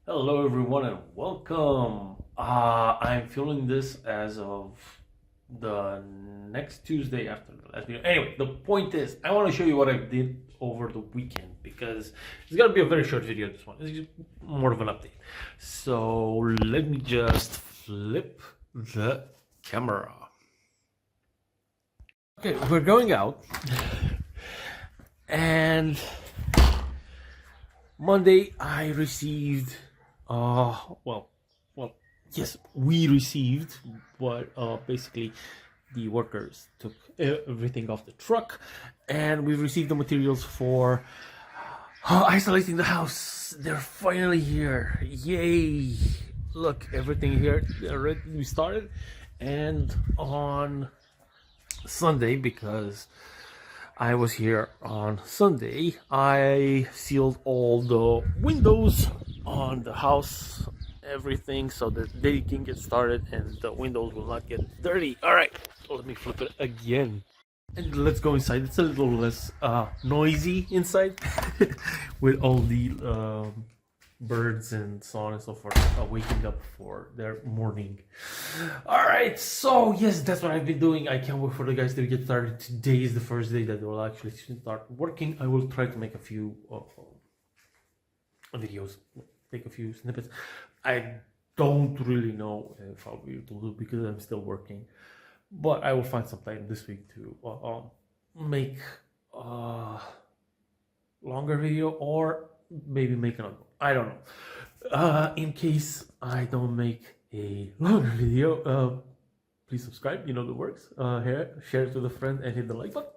Hello, everyone, and welcome. I'm filming this as of the next Tuesday after the last video. Anyway, the point is, I want to show you what I did over the weekend because it's gonna be a very short video. This one it's just more of an update. So let me just flip the camera. Okay, we're going out, and Monday I received well, yes, we received, but basically the workers took everything off the truck, and we received the materials for isolating the house. They're finally here. Yay! Look, everything here. Already we started, and on Sunday, because I was here on Sunday, I sealed all the windows on the house, everything, so that they can get started and the windows will not get dirty. All right, let me flip it again. And let's go inside. It's a little less noisy inside with all the birds and so on and so forth waking up for their morning. All right, so yes, that's what I've been doing. I can't wait for the guys to get started. Today is the first day that they will actually start working. I will try to make a few videos, take a few snippets. I don't really know if I'll be able to do because I'm still working, but I will find some time this week to make a longer video, or maybe make another one. I don't know. In case I don't make a longer video, please subscribe. You know the works. Share it with a friend and hit the like button.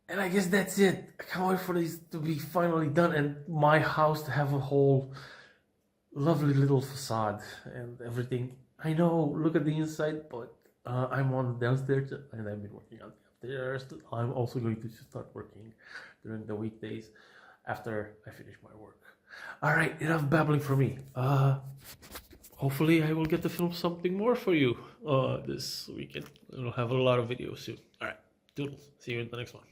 And I guess that's it. I can't wait for this to be finally done and my house to have a whole lovely little facade and everything. I know, look at the inside, but I'm on downstairs and I've been working on the upstairs. I'm also going to start working during the weekdays after I finish my work. All right, enough babbling for me. Hopefully I will get to film something more for you this weekend. I'll have a lot of videos soon. All right, doodles. See you in the next one.